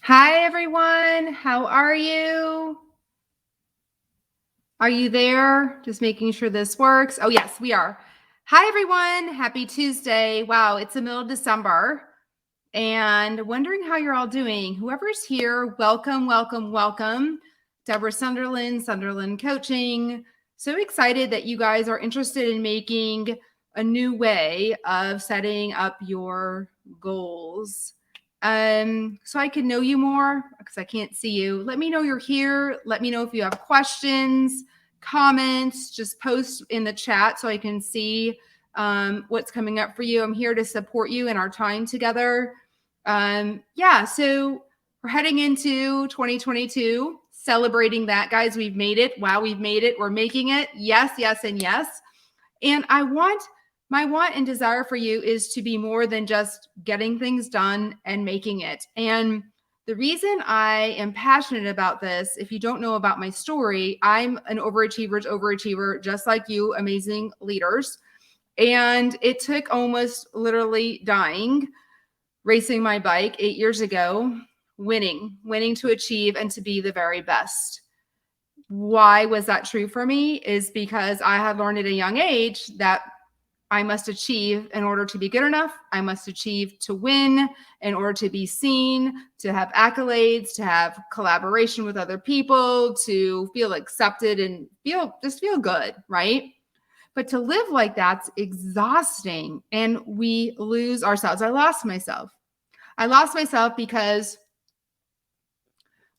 Hi, everyone. How are you? Are you there? Just making sure this works. Oh, yes, we are. Hi, everyone. Happy Tuesday. Wow, it's the middle of December and wondering how you're all doing. Whoever's here, welcome, welcome, welcome. Deborah Sunderland Coaching. So excited that you guys are interested in making a new way of setting up your goals. So I can know you more because I can't see you. Let me know you're here. Let me know if you have questions, comments, just post in the chat so I can see what's coming up for you. I'm here to support you in our time together. So we're heading into 2022, celebrating that, guys. We've made it. Wow, we've made it. We're making it. Yes, yes, and yes. And my want and desire for you is to be more than just getting things done and making it. And the reason I am passionate about this, if you don't know about my story, I'm an overachiever's overachiever, just like you, amazing leaders. And it took almost literally dying, racing my bike 8 years ago, winning to achieve and to be the very best. Why was that true for me? Is because I had learned at a young age that I must achieve in order to be good enough. I must achieve to win in order to be seen, to have accolades, to have collaboration with other people, to feel accepted and feel good, right? But to live like that's exhausting and we lose ourselves. I lost myself. I lost myself because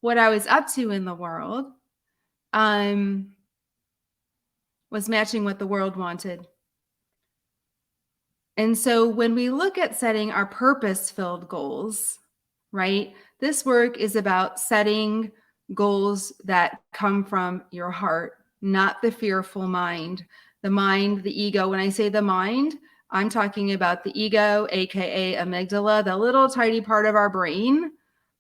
what I was up to in the world was matching what the world wanted. And so when we look at setting our purpose-filled goals, right? This work is about setting goals that come from your heart, not the fearful mind. The mind, the ego. When I say the mind, I'm talking about the ego, aka amygdala, the little tiny part of our brain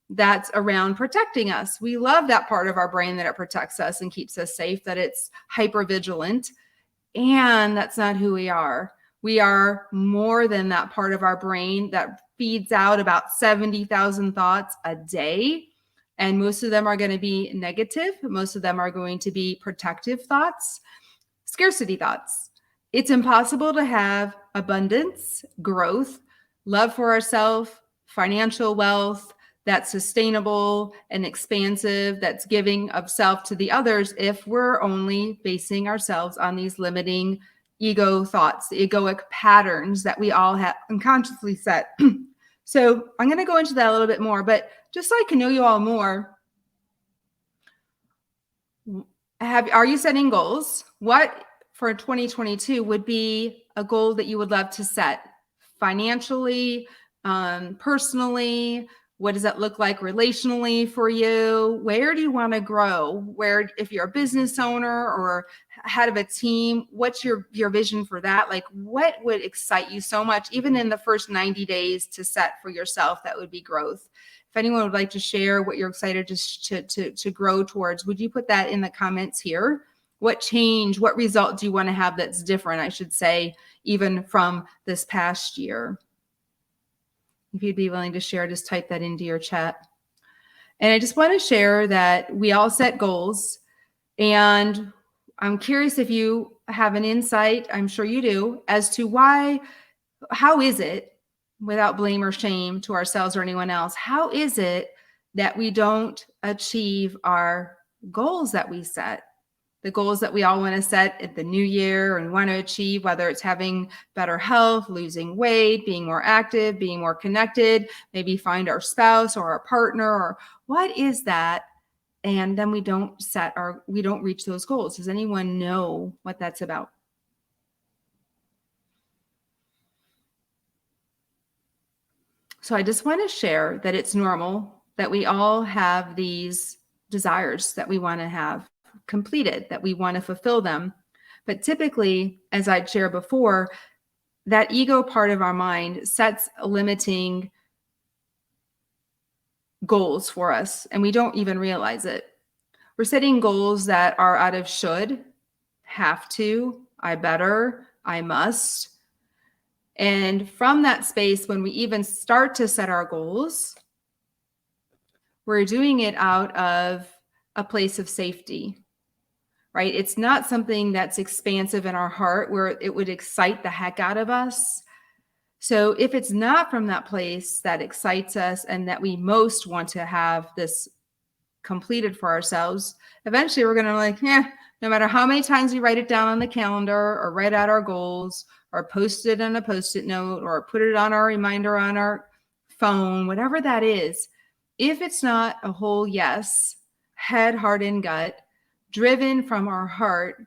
that's around protecting us. We love that part of our brain that it protects us and keeps us safe, that it's hyper vigilant. And that's not who we are. We are more than that part of our brain that feeds out about 70,000 thoughts a day. And most of them are going to be negative. Most of them are going to be protective thoughts, scarcity thoughts. It's impossible to have abundance, growth, love for ourselves, financial wealth that's sustainable and expansive, that's giving of self to the others if we're only basing ourselves on these limiting ego thoughts, the egoic patterns that we all have unconsciously set. So I'm going to go into that a little bit more, but just so I can know you all more, are you setting goals? What for 2022 would be a goal that you would love to set financially, personally? What does that look like relationally for you? Where do you want to grow? Where, if you're a business owner or head of a team, what's your vision for that? Like, what would excite you so much, even in the first 90 days to set for yourself? That would be growth. If anyone would like to share what you're excited to grow towards, would you put that in the comments here? What change, what result do you want to have that's different, I should say, even from this past year? If you'd be willing to share, just type that into your chat. And I just want to share that we all set goals. And I'm curious if you have an insight, I'm sure you do, as to how is it, without blame or shame to ourselves or anyone else, how is it that we don't achieve our goals that we set? The goals that we all want to set at the new year and want to achieve, whether it's having better health, losing weight, being more active, being more connected, maybe find our spouse or our partner, or what is that? And then we don't reach those goals. Does anyone know what that's about? So I just want to share that it's normal that we all have these desires that we want to have completed, that we want to fulfill them. But typically, as I'd shared before, that ego part of our mind sets limiting goals for us, and we don't even realize it. We're setting goals that are out of should, have to, I better, I must. And from that space, when we even start to set our goals, we're doing it out of a place of safety, right? It's not something that's expansive in our heart where it would excite the heck out of us. So if it's not from that place that excites us and that we most want to have this completed for ourselves, eventually we're going to like, no matter how many times we write it down on the calendar or write out our goals or post it on a Post-it note or put it on our reminder on our phone, whatever that is, if it's not a whole yes, head, heart, and gut, driven from our heart,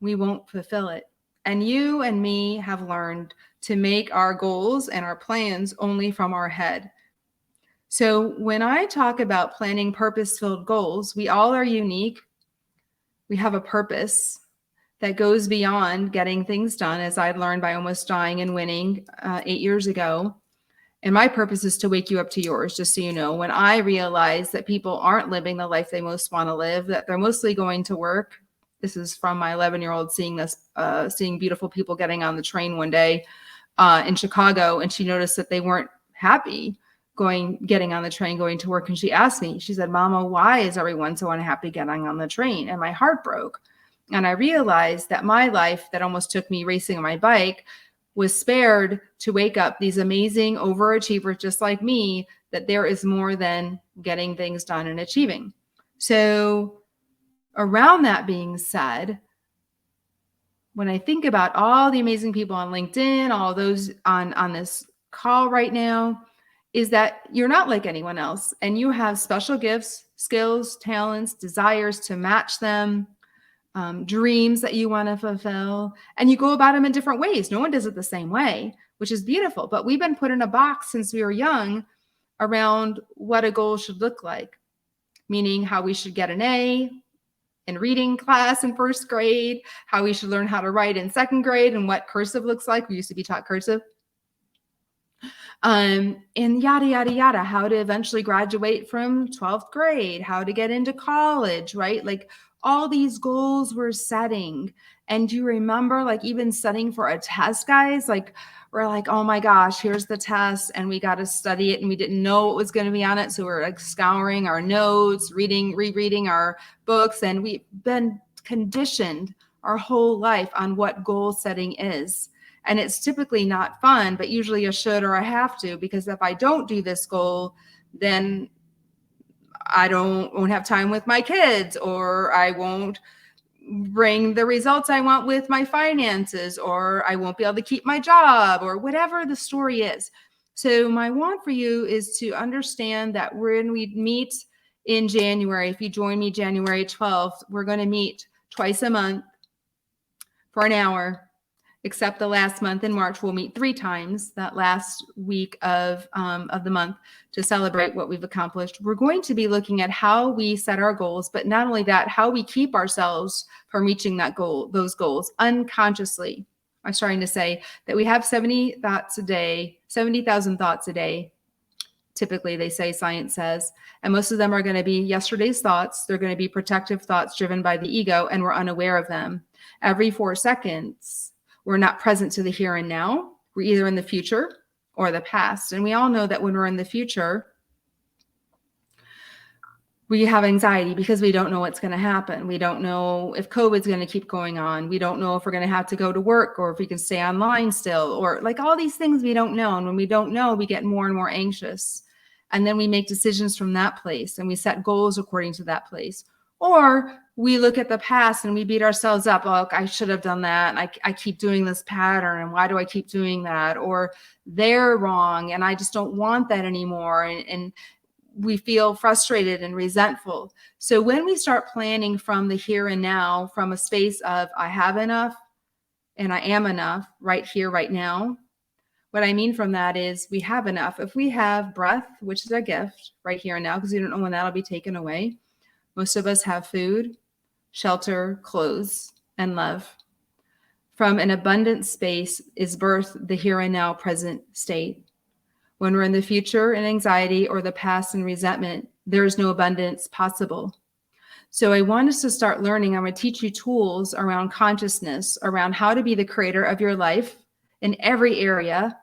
we won't fulfill it. And you and me have learned to make our goals and our plans only from our head. So when I talk about planning purpose-filled goals, we all are unique. We have a purpose that goes beyond getting things done, as I'd learned by almost dying and winning 8 years ago. And my purpose is to wake you up to yours, just so you know. When I realize that people aren't living the life they most want to live, that they're mostly going to work. This is from my 11-year-old seeing beautiful people getting on the train one day in Chicago, and she noticed that they weren't happy getting on the train, going to work. And she asked me, she said, "Mama, why is everyone so unhappy getting on the train?" And my heart broke. And I realized that my life that almost took me racing on my bike was spared to wake up these amazing overachievers just like me, that there is more than getting things done and achieving. So around that being said, when I think about all the amazing people on LinkedIn, all those on this call right now, is that you're not like anyone else, and you have special gifts, skills, talents, desires to match them, dreams that you want to fulfill, and you go about them in different ways. No one does it the same way, which is beautiful. But we've been put in a box since we were young around what a goal should look like, meaning how we should get an A in reading class in first grade, how we should learn how to write in second grade, and what cursive looks like. We used to be taught cursive. And yada, yada, yada, how to eventually graduate from 12th grade, how to get into college, right? Like all these goals we're setting. And do you remember like even studying for a test, guys? Like we're like, oh my gosh, here's the test, and we got to study it, and we didn't know what was going to be on it. So we're like scouring our notes, rereading our books, and we've been conditioned our whole life on what goal setting is. And it's typically not fun, but usually a should or a have to, because if I don't do this goal, then I won't have time with my kids, or I won't bring the results I want with my finances, or I won't be able to keep my job, or whatever the story is. So my want for you is to understand that when we meet in January, if you join me January 12th, we're going to meet twice a month for an hour. Except the last month in March, we'll meet 3 times that last week of the month to celebrate what we've accomplished. We're going to be looking at how we set our goals, but not only that, how we keep ourselves from reaching those goals unconsciously. I'm starting to say that we have 70,000 thoughts a day. Typically, they say, science says, and most of them are going to be yesterday's thoughts. They're going to be protective thoughts driven by the ego, and we're unaware of them. Every 4 seconds, we're not present to the here and now. We're either in the future or the past. And we all know that when we're in the future, we have anxiety because we don't know what's going to happen. We don't know if COVID's going to keep going on. We don't know if we're going to have to go to work, or if we can stay online still, or like all these things we don't know. And when we don't know, we get more and more anxious. And then we make decisions from that place, and we set goals according to that place. Or we look at the past and we beat ourselves up. Oh, I should have done that. And I keep doing this pattern. And why do I keep doing that? Or they're wrong, and I just don't want that anymore. And we feel frustrated and resentful. So when we start planning from the here and now, from a space of I have enough and I am enough right here, right now, what I mean from that is we have enough. If we have breath, which is a gift right here and now, because we don't know when that'll be taken away. Most of us have food, shelter, clothes, and love. From an abundant space is birthed the here and now present state. When we're in the future and anxiety, or the past and resentment, there is no abundance possible. So I want us to start learning. I'm going to teach you tools around consciousness, around how to be the creator of your life in every area,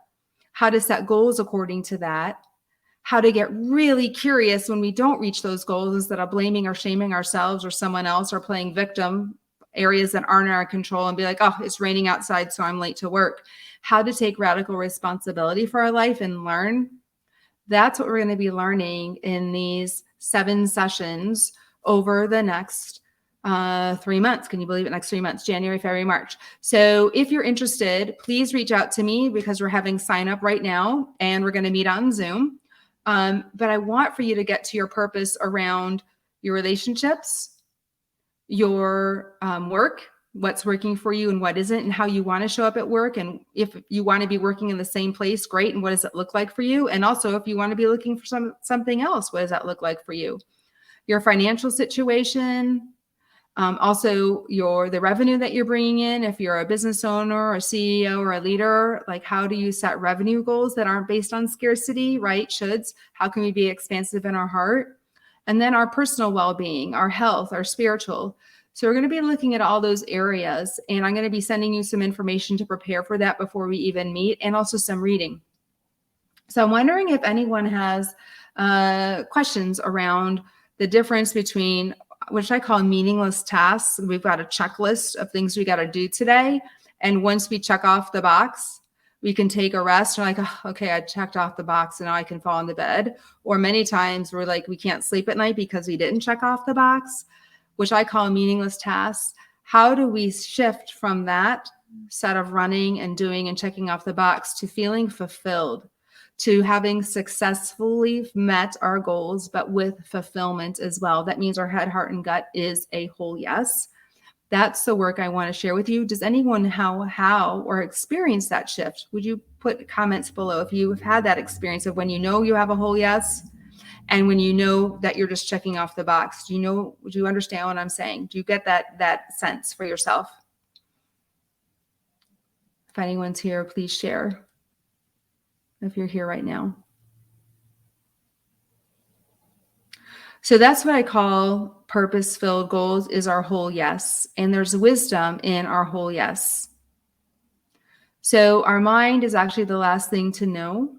how to set goals according to that, how to get really curious when we don't reach those goals instead of blaming or shaming ourselves or someone else or playing victim, areas that aren't in our control, and be like, oh, it's raining outside, so I'm late to work. How to take radical responsibility for our life and learn. That's what we're going to be learning in these 7 sessions over the next 3 months. Can you believe it? Next 3 months, January, February, March. So if you're interested, please reach out to me because we're having sign up right now and we're going to meet on Zoom. But I want for you to get to your purpose around your relationships, your work, what's working for you and what isn't, and how you want to show up at work. And if you want to be working in the same place, great. And what does it look like for you? And also, if you want to be looking for something else, what does that look like for you? Your financial situation, also the revenue that you're bringing in. If you're a business owner or a CEO or a leader, like how do you set revenue goals that aren't based on scarcity, right? Shoulds. How can we be expansive in our heart? And then our personal well-being, our health, our spiritual. So we're going to be looking at all those areas, and I'm going to be sending you some information to prepare for that before we even meet, and also some reading. So I'm wondering if anyone has questions around the difference between, which I call meaningless tasks. We've got a checklist of things we got to do today. And once we check off the box, we can take a rest. We're like, oh, okay, I checked off the box and now I can fall in the bed. Or many times we're like, we can't sleep at night because we didn't check off the box, which I call meaningless tasks. How do we shift from that set of running and doing and checking off the box to feeling fulfilled, to having successfully met our goals, but with fulfillment as well? That means our head, heart, and gut is a whole yes. That's the work I want to share with you. Does anyone how or experience that shift? Would you put comments below if you have had that experience of when you know you have a whole yes and when you know that you're just checking off the box? Do you understand what I'm saying? Do you get that sense for yourself? If anyone's here, please share if you're here right now. So that's what I call purpose-filled goals, is our whole yes. And there's wisdom in our whole yes. So our mind is actually the last thing to know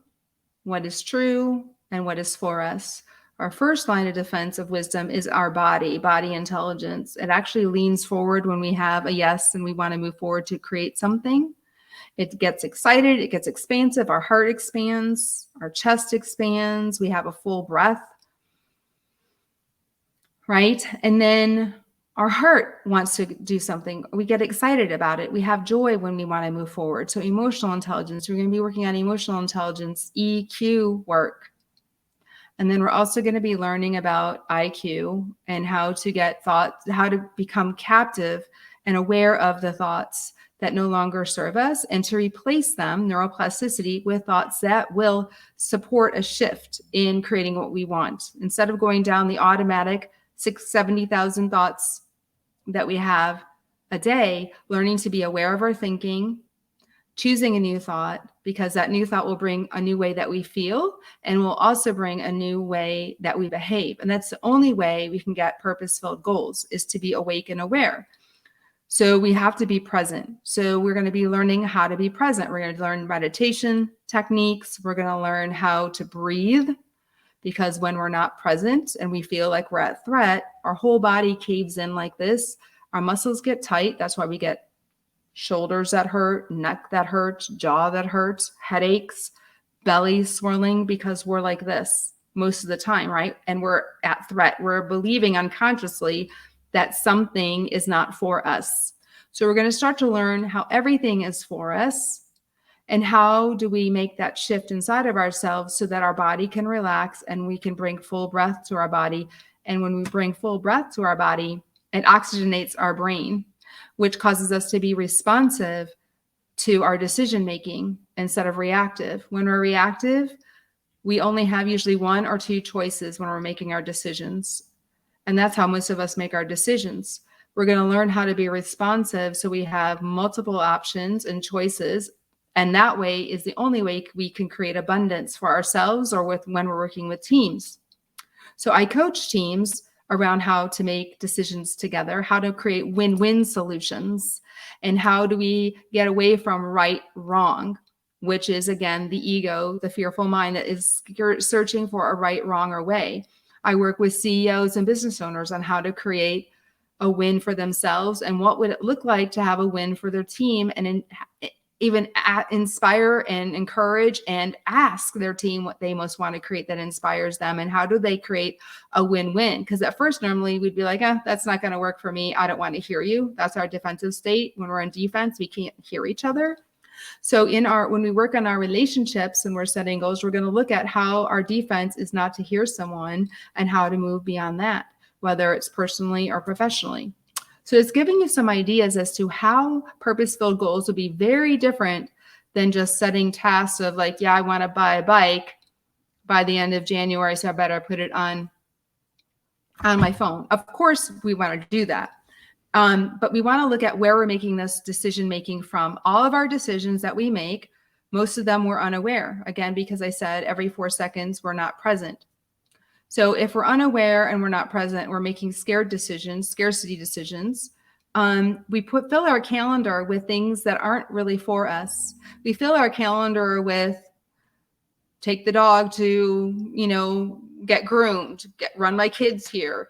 what is true and what is for us. Our first line of defense of wisdom is our body intelligence. It actually leans forward when we have a yes and we want to move forward to create something. It gets excited, it gets expansive, our heart expands, our chest expands, we have a full breath, right? And then our heart wants to do something. We get excited about it. We have joy when we want to move forward. So emotional intelligence, we're going to be working on emotional intelligence, EQ work. And then we're also going to be learning about IQ and how to get thoughts, how to become captive and aware of the thoughts that no longer serve us, and to replace them, neuroplasticity, with thoughts that will support a shift in creating what we want. Instead of going down the automatic 70,000 thoughts that we have a day, learning to be aware of our thinking, choosing a new thought, because that new thought will bring a new way that we feel and will also bring a new way that we behave. And that's the only way we can get purpose-filled goals, is to be awake and aware. So we have to be present. So we're going to be learning how to be present. We're going to learn meditation techniques. We're going to learn how to breathe, because when we're not present and we feel like we're at threat, our whole body caves in like this. Our muscles get tight. That's why we get shoulders that hurt, neck that hurts, jaw that hurts, headaches, belly swirling, because we're like this most of the time, right? And we're at threat. We're believing unconsciously that something is not for us. So we're going to start to learn how everything is for us, and how do we make that shift inside of ourselves so that our body can relax and we can bring full breath to our body. And when we bring full breath to our body, it oxygenates our brain, which causes us to be responsive to our decision making instead of reactive. When we're reactive, we only have usually 1 or 2 choices when we're making our decisions. And that's how most of us make our decisions. We're going to learn how to be responsive so we have multiple options and choices. And that way is the only way we can create abundance for ourselves or when we're working with teams. So I coach teams around how to make decisions together, how to create win-win solutions, and how do we get away from right, wrong. which is, again, the ego, the fearful mind that is searching for a right, wrong, or way. I work with CEOs and business owners on how to create a win for themselves and what would it look like to have a win for their team, and even inspire and encourage and ask their team what they most want to create that inspires them, and how do they create a win-win. Because at first, normally we'd be like, that's not going to work for me. I don't want to hear you. That's our defensive state. When we're in defense, we can't hear each other. So when we work on our relationships and we're setting goals, we're going to look at how our defense is not to hear someone and how to move beyond that, whether it's personally or professionally. So it's giving you some ideas as to how purpose-filled goals will be very different than just setting tasks of like, I want to buy a bike by the end of January, so I better put it on my phone. Of course, we want to do that. But we want to look at where we're making this decision-making from. All of our decisions that we make, most of them we're unaware. Again, because I said every 4 seconds, we're not present. So if we're unaware and we're not present, we're making scarcity decisions. We fill our calendar with things that aren't really for us. We fill our calendar with take the dog to, get groomed, run my kids here.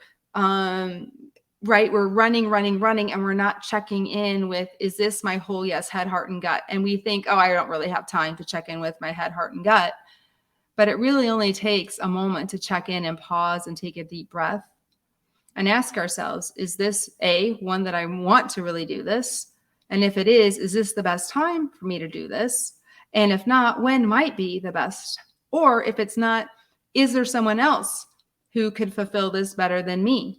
Right? We're running, and we're not checking in with, is this my whole yes, head, heart, and gut? And we think, I don't really have time to check in with my head, heart, and gut. But it really only takes a moment to check in and pause and take a deep breath and ask ourselves, is this one that I want to really do this? And if it is this the best time for me to do this? And if not, when might be the best? Or if it's not, is there someone else who could fulfill this better than me?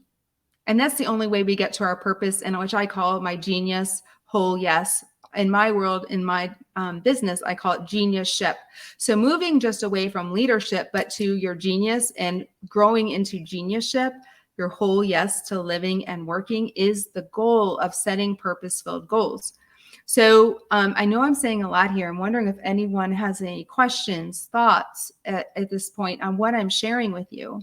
And that's the only way we get to our purpose, and which I call my genius whole yes. In my world, in my business, I call it genius-ship. So moving just away from leadership, but to your genius and growing into genius-ship, your whole yes to living and working is the goal of setting purpose-filled goals. So I know I'm saying a lot here. I'm wondering if anyone has any questions, thoughts at this point on what I'm sharing with you.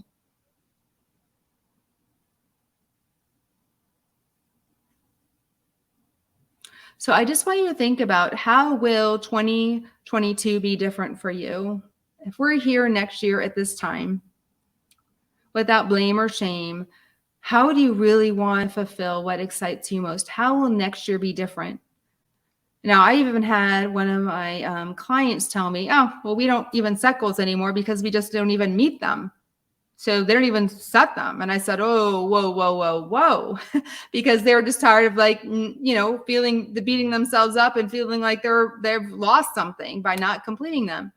So I just want you to think about, how will 2022 be different for you? If we're here next year at this time, without blame or shame, how do you really want to fulfill what excites you most? How will next year be different? Now, I even had one of my clients tell me, we don't even set goals anymore because we just don't even meet them. So they don't even set them. And I said, whoa. Because they're just tired of feeling beating themselves up and feeling like they've lost something by not completing them.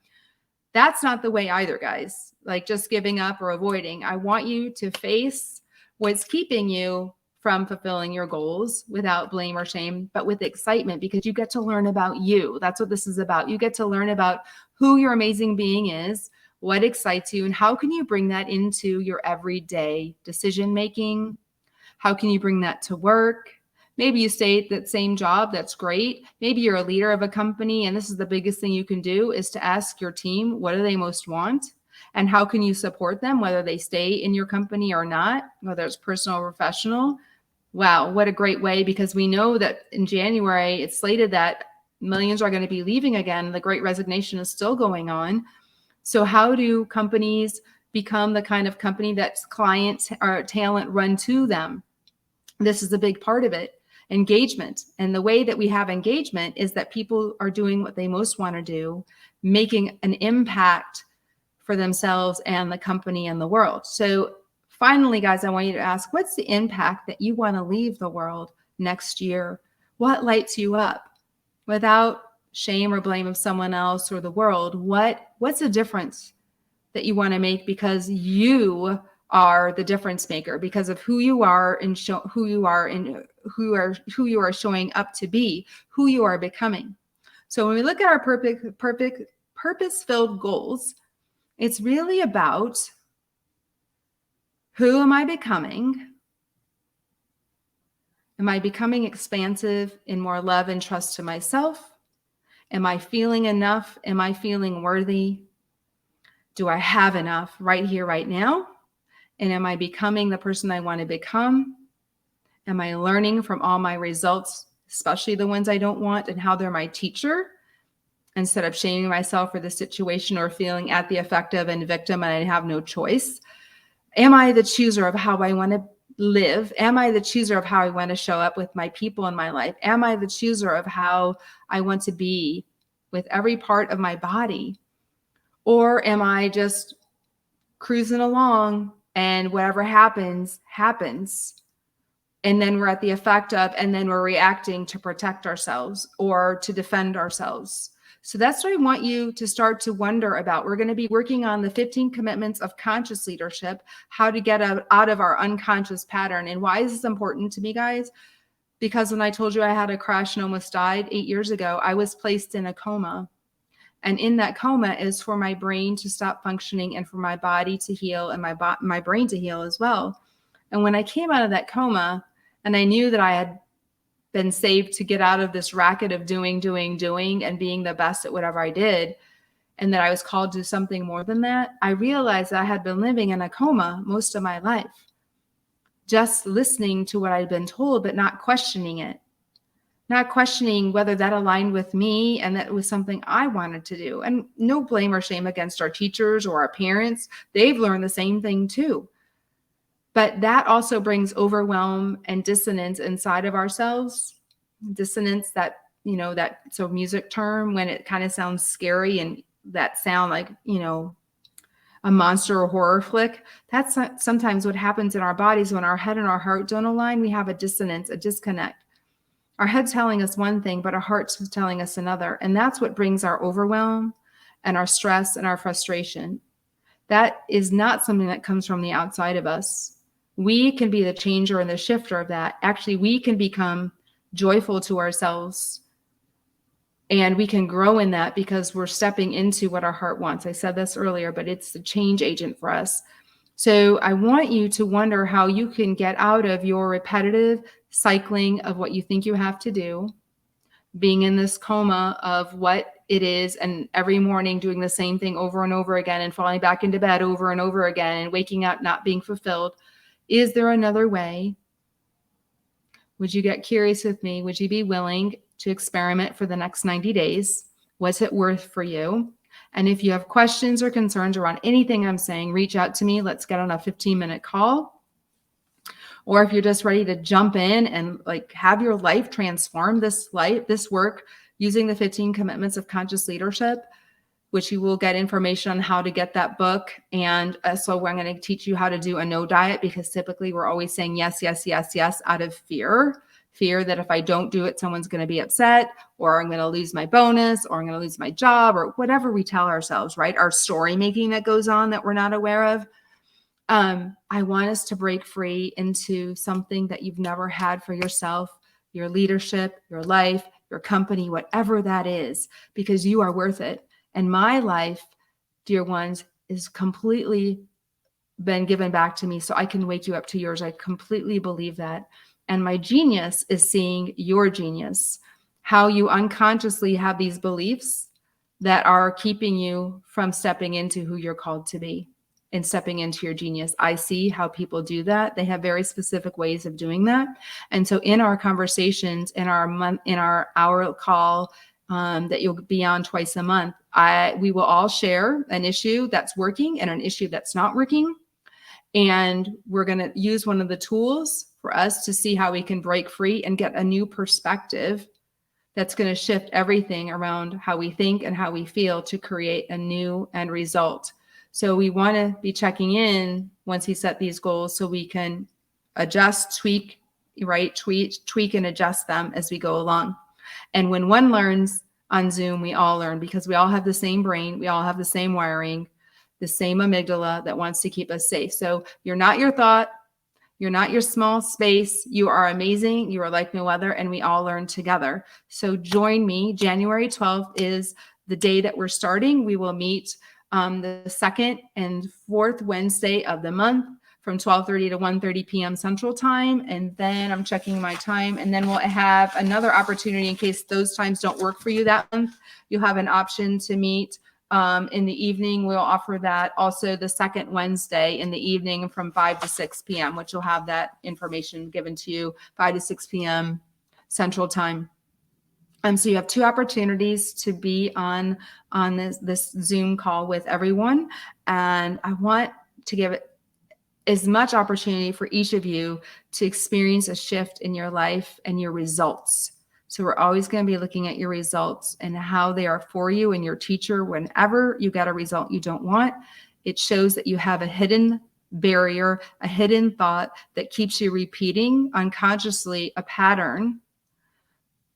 That's not the way either, guys. Like just giving up or avoiding. I want you to face what's keeping you from fulfilling your goals without blame or shame, but with excitement, because you get to learn about you. That's what this is about. You get to learn about who your amazing being is, what excites you, and how can you bring that into your everyday decision making? How can you bring that to work? Maybe you stay at that same job. That's great. Maybe you're a leader of a company, and this is the biggest thing you can do, is to ask your team, what do they most want? And how can you support them, whether they stay in your company or not, whether it's personal or professional? Wow, what a great way, because we know that in January, it's slated that millions are going to be leaving again. The Great Resignation is still going on. So how do companies become the kind of company that clients or talent run to them? This is a big part of it, engagement. And the way that we have engagement is that people are doing what they most want to do, making an impact for themselves and the company and the world. So finally, guys, I want you to ask, what's the impact that you want to leave the world next year? What lights you up? Without shame or blame of someone else or the world, what's the difference that you want to make, because you are the difference maker, because of who you are and who you are showing up to be, who you are becoming. So when we look at our purpose-filled goals, it's really about, who am I becoming? Am I becoming expansive in more love and trust to myself? Am I feeling enough? Am I feeling worthy? Do I have enough right here, right now? And am I becoming the person I want to become? Am I learning from all my results, especially the ones I don't want, and how they're my teacher? instead of shaming myself for the situation or feeling at the effect of a victim and I have no choice? Am I the chooser of how I want to live? Am I the chooser of how I want to show up with my people in my life? Am I the chooser of how I want to be with every part of my body? Or am I just cruising along and whatever happens, happens? And then we're at the effect of, and then we're reacting to protect ourselves or to defend ourselves. So that's what I want you to start to wonder about. We're going to be working on the 15 commitments of conscious leadership, how to get out of our unconscious pattern. And why is this important to me, guys? Because when I told you I had a crash and almost died 8 years ago, I was placed in a coma. And in that coma is for my brain to stop functioning and for my body to heal and my brain to heal as well. And when I came out of that coma and I knew that I had been saved to get out of this racket of doing, and being the best at whatever I did, and that I was called to something more than that, I realized that I had been living in a coma most of my life, just listening to what I'd been told, but not questioning it, not questioning whether that aligned with me and that it was something I wanted to do. And no blame or shame against our teachers or our parents. They've learned the same thing too. But that also brings overwhelm and dissonance inside of ourselves. Dissonance, that, that so music term, when it kind of sounds scary and that sound like, a monster or horror flick. That's sometimes what happens in our bodies when our head and our heart don't align. We have a dissonance, a disconnect. Our head's telling us one thing, but our heart's telling us another. And that's what brings our overwhelm and our stress and our frustration. That is not something that comes from the outside of us. We can be the changer and the shifter of that. Actually, we can become joyful to ourselves and we can grow in that because we're stepping into what our heart wants. I said this earlier, but it's the change agent for us. So I want you to wonder how you can get out of your repetitive cycling of what you think you have to do, being in this coma of what it is, and every morning doing the same thing over and over again and falling back into bed over and over again and waking up not being fulfilled. Is there another way? Would you get curious with me? Would you be willing to experiment for the next 90 days? What's it worth for you? And if you have questions or concerns around anything I'm saying, reach out to me. Let's get on a 15-minute call. Or if you're just ready to jump in and have your life transform, this work using the 15 commitments of conscious leadership, which you will get information on how to get that book. And so I'm going to teach you how to do a no diet, because typically we're always saying yes, yes, yes, yes, out of fear that if I don't do it, someone's going to be upset, or I'm going to lose my bonus, or I'm going to lose my job, or whatever we tell ourselves, right? Our story making that goes on that we're not aware of. I want us to break free into something that you've never had for yourself, your leadership, your life, your company, whatever that is, because you are worth it. And my life, dear ones, is completely been given back to me so I can wake you up to yours. I completely believe that. And my genius is seeing your genius, how you unconsciously have these beliefs that are keeping you from stepping into who you're called to be and stepping into your genius. I see how people do that. They have very specific ways of doing that. And so in our conversations, in our hour call, that you'll be on twice a month, we will all share an issue that's working and an issue that's not working. And we're going to use one of the tools for us to see how we can break free and get a new perspective that's going to shift everything around how we think and how we feel to create a new end result. So we want to be checking in once you set these goals so we can adjust, tweak and adjust them as we go along. And when one learns on Zoom, we all learn, because we all have the same brain. We all have the same wiring, the same amygdala that wants to keep us safe. So you're not your thought. You're not your small space. You are amazing. You are like no other. And we all learn together. So join me. January 12th is the day that we're starting. We will meet the second and fourth Wednesday of the month from 12:30 to 1:30 p.m. Central Time. And then I'm checking my time. And then we'll have another opportunity in case those times don't work for you that month. You'll have an option to meet in the evening. We'll offer that also the second Wednesday in the evening from 5 to 6 p.m., which will have that information given to you 5 to 6 p.m. Central Time. So you have 2 opportunities to be on this Zoom call with everyone. And I want to give it as much opportunity for each of you to experience a shift in your life and your results. So we're always going to be looking at your results and how they are for you and your teacher. Whenever you get a result you don't want, it shows that you have a hidden barrier, a hidden thought that keeps you repeating unconsciously a pattern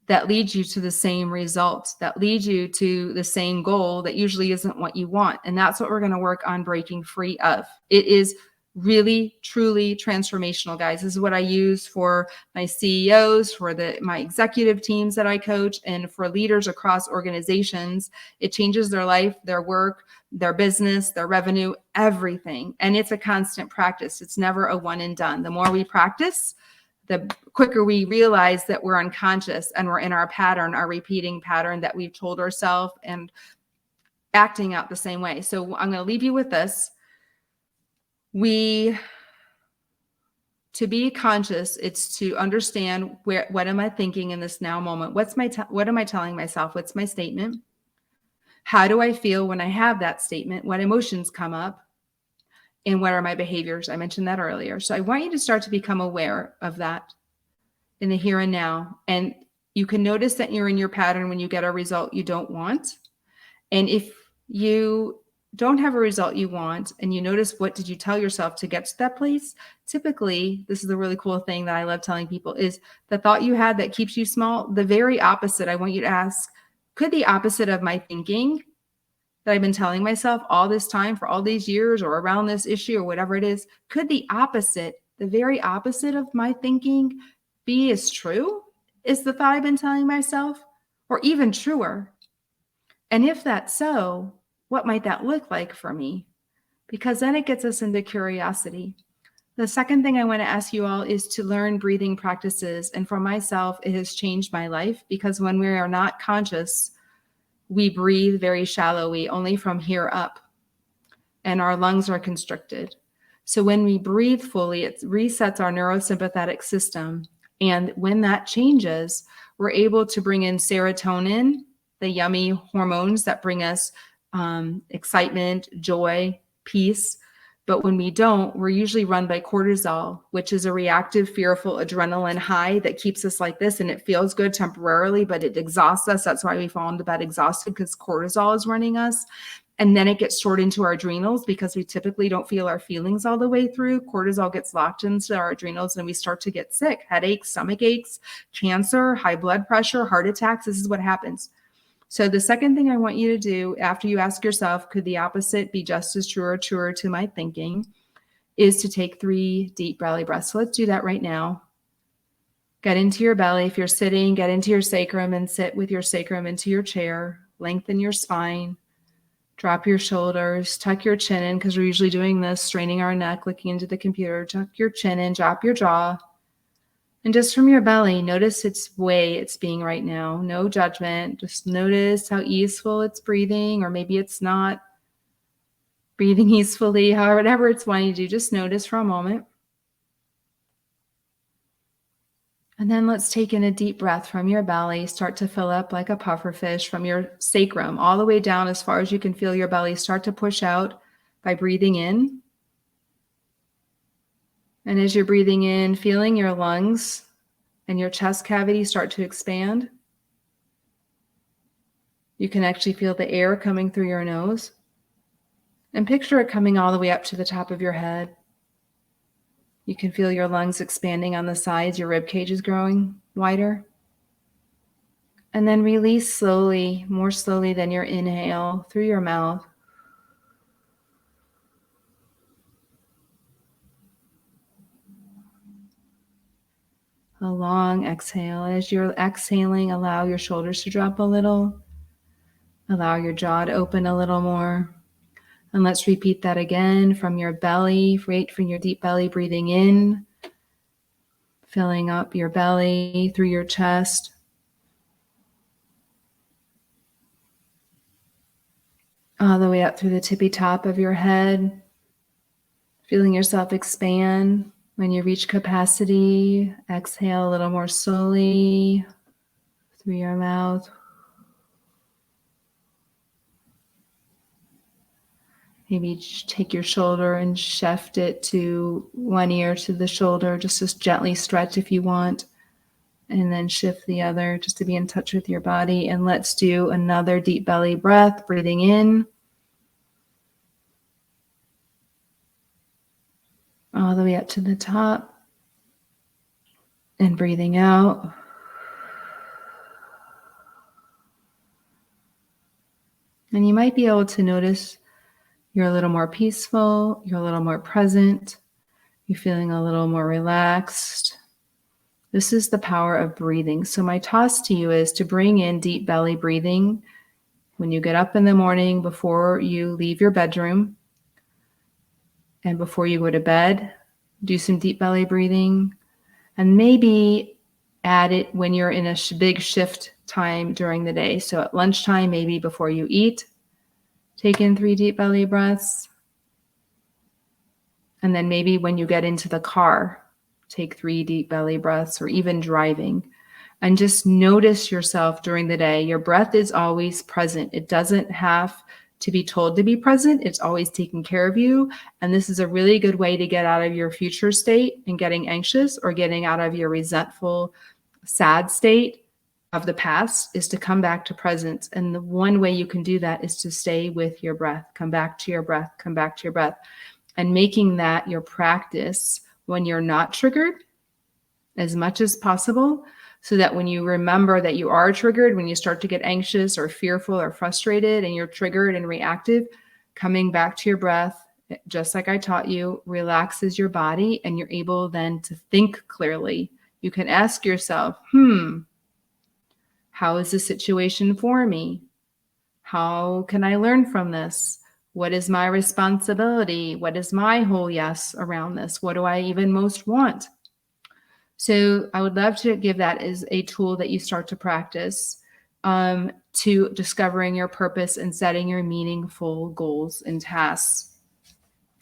that leads you to the same results, that leads you to the same goal that usually isn't what you want. And that's what we're going to work on breaking free of. It is really, truly transformational, guys. This is what I use for my CEOs, for my executive teams that I coach, and for leaders across organizations. It changes their life, their work, their business, their revenue, everything. And it's a constant practice. It's never a one and done. The more we practice, the quicker we realize that we're unconscious and we're in our pattern, our repeating pattern that we've told ourselves and acting out the same way. So I'm going to leave you with this. To be conscious, it's to understand what am I thinking in this now moment? What am I telling myself? What's my statement? How do I feel when I have that statement? What emotions come up? And what are my behaviors? I mentioned that earlier. So I want you to start to become aware of that in the here and now. And you can notice that you're in your pattern when you get a result you don't want. And if you don't have a result you want and you notice what did you tell yourself to get to that place, typically, this is a really cool thing that I love telling people, is the thought you had that keeps you small, the very opposite. I want you to ask, could the opposite of my thinking that I've been telling myself all this time for all these years or around this issue or whatever it is, could the opposite, the very opposite of my thinking be as true as the thought I've been telling myself, or even truer? And if that's so, what might that look like for me? Because then it gets us into curiosity. The second thing I want to ask you all is to learn breathing practices. And for myself, it has changed my life because when we are not conscious, we breathe very shallowly, only from here up, and our lungs are constricted. So when we breathe fully, it resets our neurosympathetic system. And when that changes, we're able to bring in serotonin, the yummy hormones that bring us excitement, joy, peace. But when we don't, we're usually run by cortisol, which is a reactive, fearful adrenaline high that keeps us like this. And it feels good temporarily, but it exhausts us. That's why we fall into bed exhausted, because cortisol is running us. And then it gets stored into our adrenals because we typically don't feel our feelings all the way through. Cortisol gets locked into our adrenals and we start to get sick, headaches, stomach aches, cancer, high blood pressure, heart attacks. This is what happens. So the second thing I want you to do after you ask yourself, could the opposite be just as true or truer to my thinking, is to take 3 deep belly breaths. So let's do that right now. Get into your belly. If you're sitting, get into your sacrum and sit with your sacrum into your chair. Lengthen your spine. Drop your shoulders. Tuck your chin in, because we're usually doing this, straining our neck, looking into the computer. Tuck your chin in, drop your jaw. And just from your belly, notice its way it's being right now. No judgment. Just notice how easeful it's breathing, or maybe it's not breathing easefully, however, whatever it's wanting to do. Just notice for a moment. And then let's take in a deep breath from your belly. Start to fill up like a puffer fish from your sacrum all the way down as far as you can feel your belly start to push out by breathing in. And as you're breathing in, feeling your lungs and your chest cavity start to expand. You can actually feel the air coming through your nose. And picture it coming all the way up to the top of your head. You can feel your lungs expanding on the sides. Your rib cage is growing wider. And then release slowly, more slowly than your inhale, through your mouth. A long exhale. As you're exhaling, allow your shoulders to drop a little. Allow your jaw to open a little more. And let's repeat that again from your belly, right from your deep belly, breathing in, filling up your belly through your chest. All the way up through the tippy top of your head, feeling yourself expand. When you reach capacity, exhale a little more slowly through your mouth. Maybe take your shoulder and shift it to one ear to the shoulder, just to gently stretch if you want. And then shift the other just to be in touch with your body. And let's do another deep belly breath, breathing in. All the way up to the top. And breathing out. And you might be able to notice you're a little more peaceful, you're a little more present, you're feeling a little more relaxed. This is the power of breathing. So my toss to you is to bring in deep belly breathing when you get up in the morning, before you leave your bedroom, and before you go to bed. Do some deep belly breathing, and maybe add it when you're in a big shift time during the day. So at lunchtime, maybe before you eat, take in 3 deep belly breaths. And then maybe when you get into the car, take 3 deep belly breaths, or even driving. And just notice yourself during the day. Your breath is always present. It doesn't have to be told to be present. It's always taking care of you. And this is a really good way to get out of your future state and getting anxious, or getting out of your resentful, sad state of the past, is to come back to presence. And the one way you can do that is to stay with your breath. Come back to your breath, come back to your breath. And making that your practice when you're not triggered as much as possible, so that when you remember that you are triggered, when you start to get anxious or fearful or frustrated and you're triggered and reactive, coming back to your breath, just like I taught you, relaxes your body, and you're able then to think clearly. You can ask yourself, how is this situation for me? How can I learn from this? What is my responsibility? What is my whole yes around this? What do I even most want? So I would love to give that as a tool that you start to practice to discovering your purpose and setting your meaningful goals and tasks.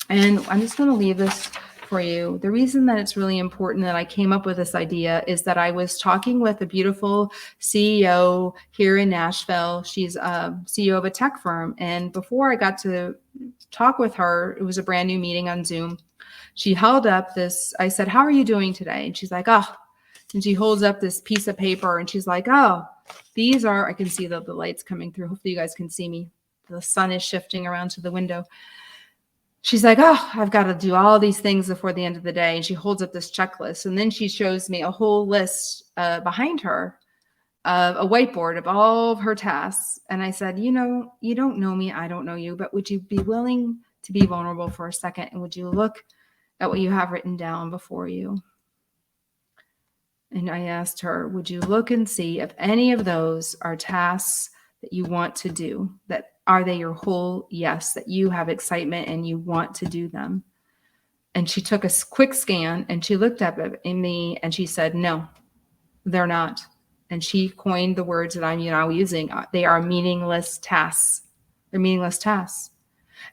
And I'm just going to leave this for you. The reason that it's really important that I came up with this idea is that I was talking with a beautiful CEO here in Nashville. She's a CEO of a tech firm. And before I got to talk with her, it was a brand new meeting on Zoom. She held up this, I said, how are you doing today? And she's like, oh, and she holds up this piece of paper and she's like, oh, these are, I can see the lights coming through. Hopefully you guys can see me. The sun is shifting around to the window. She's like, oh, I've got to do all these things before the end of the day. And she holds up this checklist. And then she shows me a whole list behind her of a whiteboard of all of her tasks. And I said, you don't know me. I don't know you. But would you be willing to be vulnerable for a second? And would you look at what you have written down before you? And I asked her, would you look and see if any of those are tasks that you want to do? That are they your whole yes, that you have excitement and you want to do them? And she took a quick scan and she looked up at me and she said, no, they're not. And she coined the words that I'm now using. They are meaningless tasks. They're meaningless tasks.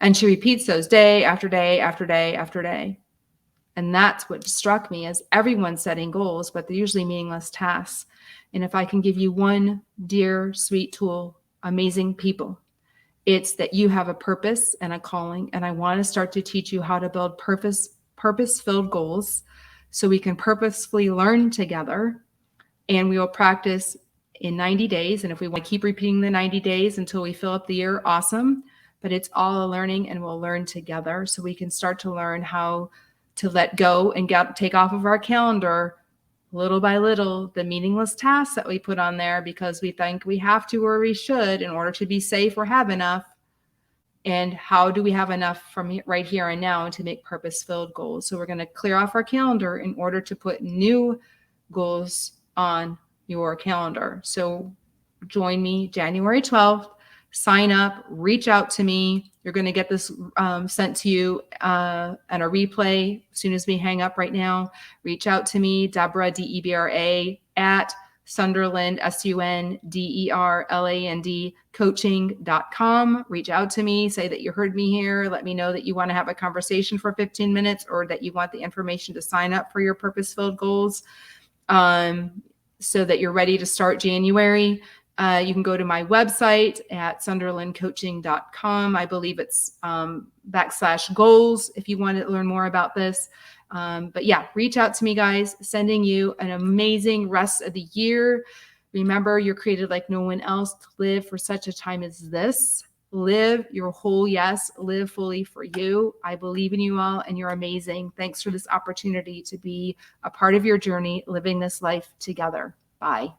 And she repeats those day after day after day after day. And that's what struck me, as everyone's setting goals, but they're usually meaningless tasks. And if I can give you one dear, sweet tool, amazing people, it's that you have a purpose and a calling. And I want to start to teach you how to build purpose-filled goals so we can purposefully learn together. And we will practice in 90 days. And if we want to keep repeating the 90 days until we fill up the year, awesome. But it's all a learning, and we'll learn together so we can start to learn how to let go and take off of our calendar little by little the meaningless tasks that we put on there because we think we have to or we should in order to be safe or have enough. And how do we have enough from right here and now to make purpose-filled goals? So we're going to clear off our calendar in order to put new goals on your calendar. So join me January 12th. Sign up, reach out to me. You're going to get this sent to you and a replay as soon as we hang up right now. Reach out to me, Deborah, DEBRA, at Sunderland, SUNDERLAND, coaching.com. Reach out to me, say that you heard me here. Let me know that you want to have a conversation for 15 minutes or that you want the information to sign up for your purpose-filled goals. so that you're ready to start January. You can go to my website at sunderlandcoaching.com. I believe it's /goals if you want to learn more about this. But yeah, reach out to me, guys. Sending you an amazing rest of the year. Remember, you're created like no one else to live for such a time as this. Live your whole yes. Live fully for you. I believe in you all, and you're amazing. Thanks for this opportunity to be a part of your journey, living this life together. Bye.